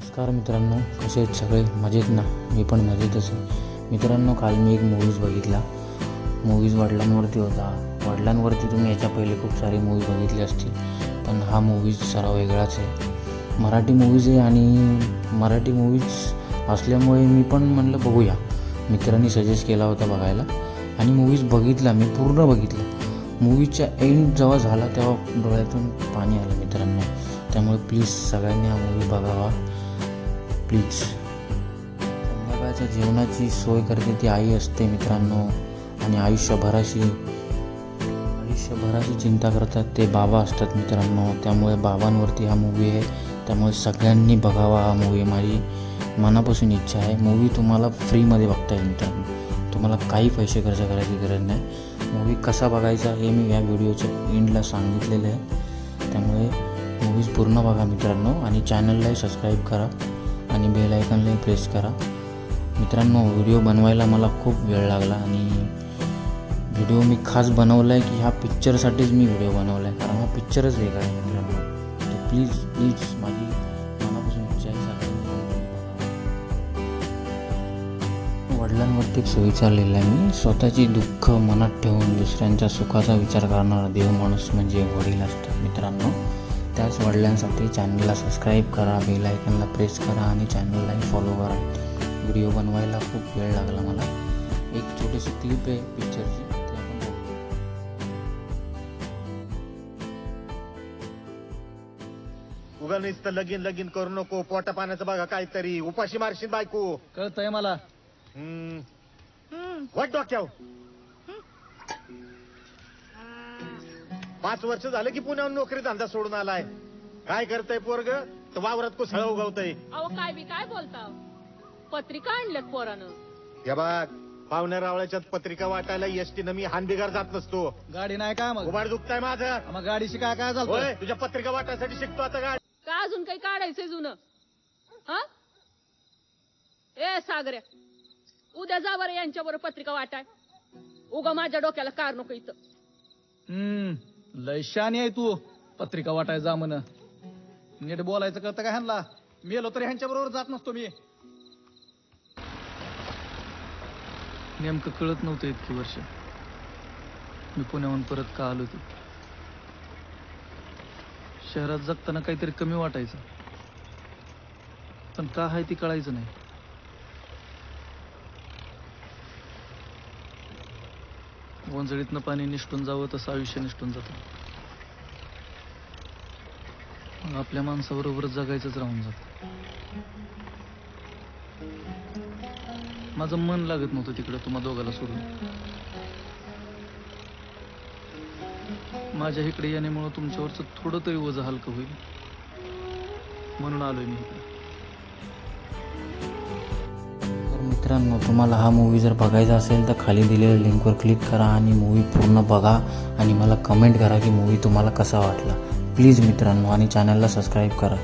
नमस्कार मित्रांनो, कसे आहेत सगळे? मजेत ना? मी पण मजेतच आहे मित्रांनो. काल मी एक मूवीज बघितला. मूवीज वडिलांवरती होता. वडिलांवरती तुम्ही याच्या पहिले खूप सारे मूवी बघितले असतील, पण हा मूवीज जरा वेगळाच आहे. मराठी मूवीज आहे आणि मराठी मूवीज असल्यामुळे मी पण म्हणलं बघूया. मित्रांनी सजेस्ट केला होता बघायला आणि मूवीज बघितला. मी पूर्ण बघितलं. मूवीच्या एंड जेव्हा झाला तेव्हा डोळ्यातून पाणी आलं मित्रांनो. त्यामुळे प्लीज सगळ्यांनी हा मूवी बघावा प्लीज. संध्याकाळच्या जेवणाची सोय करते ती आई असते मित्रांनो, आणि आयुष्यभराची चिंता करतात ते बाबा असतात मित्रांनो. त्यामुळे बाबांवरती हा मूवी आहे. त्यामुळे सगळ्यांनी बघावा हा मूवी. माझी मनापासून इच्छा आहे. मूवी तुम्हाला फ्रीमध्ये बघता येईल मित्रांनो. तुम्हाला काही पैसे खर्च करायची गरज नाही. मूवी कसा बघायचा हे मी या व्हिडिओच्या एंडला सांगितलेलं आहे. त्यामुळे मूवीज पूर्ण बघा मित्रांनो, आणि चॅनललाही सबस्क्राईब करा आणि बेल आयकॉनलाही प्रेस करा मित्रांनो. व्हिडिओ बनवायला मला खूप वेळ लागला आणि व्हिडिओ मी खास बनवला आहे की ह्या पिक्चरसाठीच मी व्हिडिओ बनवला आहे, कारण हा पिक्चरच वेगळा आहे मित्रांनो. तर प्लीज माझी मनापासून इच्छा आहे सगळ्यांनी. वडिलांवरती एक सुविचार लिहिला आहे मी. स्वतःची दुःख मनात ठेवून दुसऱ्यांच्या सुखाचा विचार करणारा देव माणूस म्हणजे वडील असतात मित्रांनो. त्याच वडिलांसाठी चॅनलला सबस्क्राईब करा, बेल आयकॉनला प्रेस करा आणि चॅनललाही फॉलो करा. व्हिडिओ बनवायला खूप वेळ लागला मला. एक छोटीशी क्लिप आहे पिक्चरची, ते आपण बघू. उगा नुसतं लगीन करू नको. पोटा पाण्याचं बघा काहीतरी. उपाशी मारशील बायको. कळतंय मला. वाट डोक्याव. 5 वर्ष झालं की पुण्याहून नोकरी धंदा सोडून आलाय. काय करतय पोरग? तर वावरात कुसळ उगवतय. अहो काय बी काय बोलता? पत्रिका आणल्यात पोरानं. हे बघ, पाहुण्या रावळ्याच्यात पत्रिका वाटायला एसटीनं मी हानबिगार जात नसतो. गाडी नाही काय मग? उभार दुखताय माझं. मग गाडीशी काय काय झालं? होय, तुझ्या पत्रिका वाटायसाठी शिकतो आता गाडी. का अजून काही काढायचंय जुनं? हा ए सागऱ्या, उद्या जा बरं यांच्या बरोबर पत्रिका वाटाय. उगा माझ्या डोक्याला कार नको इथं. लय शानी आहे तू. पत्रिका वाटाय जा म्हण. नीट बोलायचं कळतं का ह्यांना? मेलो तरी ह्यांच्या बरोबर जात नसतो मी. नेमकं कळत नव्हतं इतकी वर्ष मी पुण्याहून परत का आलो. ते शहरात जगताना काहीतरी कमी वाटायचं, पण का आहे ती कळायचं नाही. वंजळीतनं पाणी निष्ठून जावं तसं आयुष्य निष्ठून जातं. मग आपल्या माणसाबरोबरच जगायचंच राहून जातं. माझं मन लागत नव्हतं तिकडं तुम्हा दोघाला सोडून. माझ्या इकडे येण्यामुळं तुमच्यावरचं थोडं तरी वजन हलकं होईल म्हणून आलोय मी इकडे. तर मित्रांनो, तुम्हाला हा मूवी जर बघायचा असेल तर खाली दिलेल्या लिंकवर क्लिक करा आणि मूवी पूर्ण बघा आणि मला कमेंट करा की मूवी तुम्हाला कसा वाटला. प्लीज मित्रांनो, आणि चॅनलला सबस्क्राईब करा.